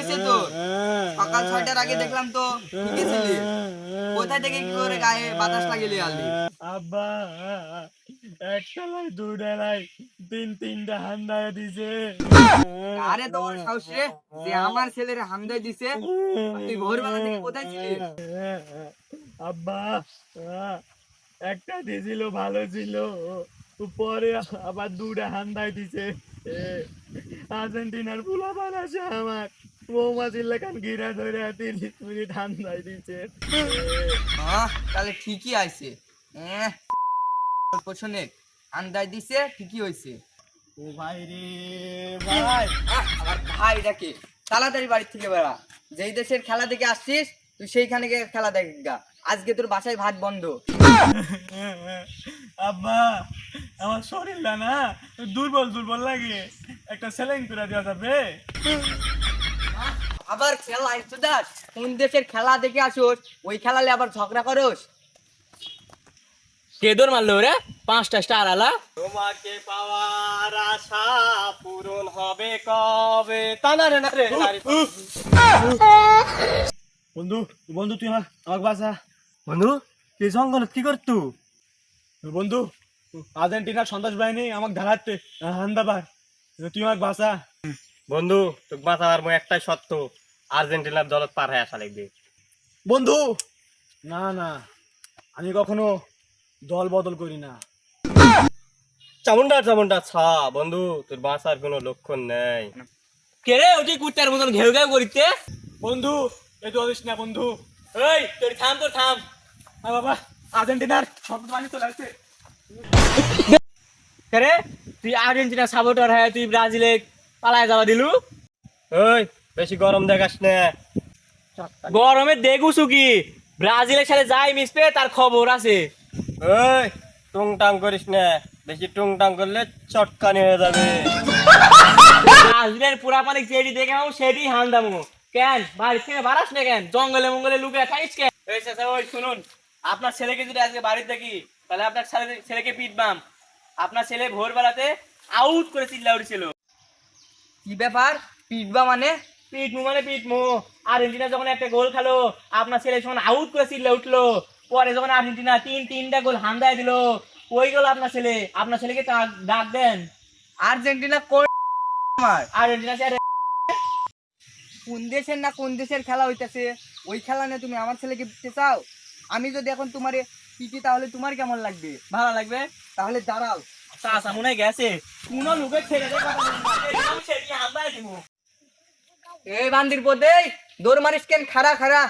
হয়েছে তো? সকাল 6টার আগে দেখলাম তো ঠিকই ছিলি। কোথায় থেকে কি করে গায়ে বাতাস লাগিয়ে আনলি? আব্বা একতলায় দুডালাই তিনটা হান্দায় দিছে। আরে তোমার সাহস রে যে আমার ছেলের হামদায় দিছে? তুই ভোরবেলা থেকে কোথায় ছিলি? আব্বা একটা দিছিল ভালো ছিল, পরে আবার দুটা হান্দায় দিছে। আর্জেন্টিনার পোলাপান আছে আমার মৌমাছির লেখান গিরা ধরে 30 মিনিট হান্দায় দিছে। তাহলে ঠিকই আইছে। শোনে হামদায় দিছে ঠিকই হয়েছে। ও ভাই রে ভাই, আমার ভাই ডাকে তাড়াতাড়ি বাড়ি থেকে বেড়া। যেই দেশের খেলা দেখে আসছিস তুই সেইখানে গিয়ে খেলা দেখ গা। আজকে তোর বাসায় ভাত বন্ধ। আব্বা আমার শরীরটা না দুর্বল লাগে, একটা স্যালাইন করে দেওয়া যাবে? আবার খেলা আইছো দাস, কোন দেশের খেলা দেখে আসোস ওই খেলালে আবার ঝগড়া করোস? কে দৌড় মারলো রে? 5টা স্টার আলা। তোমাকে পাওয়ার আশা পূরণ হবে কবে? তা না রে না রে। বন্ধু বন্ধু তুই আমাকে বাঁচা। বন্ধু তুই জঙ্গলত কি করতু? বন্ধু আর্জেন্টিনার সন্ত্রাস বাহিনী আমাকে ধারাতে হান্দাবার, তুই আমাকে বাঁচা। বন্ধু তোকে বাঁচাবার মই একটাই সত্য, আর্জেন্টিনার দলত পার হয়ে আসা লাগবে। বন্ধু না না, আমি কখনো দল বদল করি না। চামুন্ডা ছা বন্ধু, তোর বাঁচার কোনো লক্ষণ নেই। কে রে ওটি কুত্তার মতন ঘেউ ঘেউ করিতে? বন্ধু এই তো না বন্ধু। এই তোর থাম তোর থাম। বাবা আর্জেন্টিনার সন্ত্রাস বাহিনী চলে আসছে। কে রে তুই আর্জেন্টিনা সাপোর্টার হয়ে তুই ব্রাজিলে পালায় যাওয়া দিলু? ওই বেশি গরম দেখাস না। গরমে দেখুছু কি ব্রাজিলের সাথে যাই মিশবে তার খবর আছে। ওই টুংটাং করিস না, বেশি টুংটাং করলে চটকানি হয়ে যাবে। ব্রাজিলের পুরা পানি যেটি দেখে নাও সেটি হান্দামু। কেন বাড়ি থেকে বাড়াস না কেন? জঙ্গলে মঙ্গলে লুকে থাকিস কেন? এই চাচা ওই শুনুন, আপনার ছেলেকে যদি আজকে বাড়িতে দেখি তাহলে আপনার ছেলেকে পিটবাম। আপনার ছেলে ভোরবেলাতে আউট করে চিল্লা উঠেছিল। কি ব্যাপার? পিটবা মানে? পিটমু মানে পিটমু। আর্জেন্টিনা যখন একটা গোল খেলো আপনার ছেলে যখন আউট করে চিল্লা উঠলো, পরে যখন আর্জেন্টিনা তিনটা গোল হান্দায় দিল, ওই গোল আপনার ছেলেকে ডাক দেন। আর্জেন্টিনা কোন আমার? আর্জেন্টিনা কোন দেশের না কোন দেশের খেলা হইতাছে ওই খেলা নিয়ে তুমি আমার ছেলেকে পিটতে চাও? আমি যদি এখন তোমারে পিটি তাহলে তোমার কেমন লাগবে? ভালো লাগবে। তাহলে দাঁড়াও। চাচা মনে হয় গেছে কোন লোকের ছেড়ে দেয় কথা বলতে। হান্দায় দিব। এই বান্দির পদে দৌড় মারিস কেন? খাড়া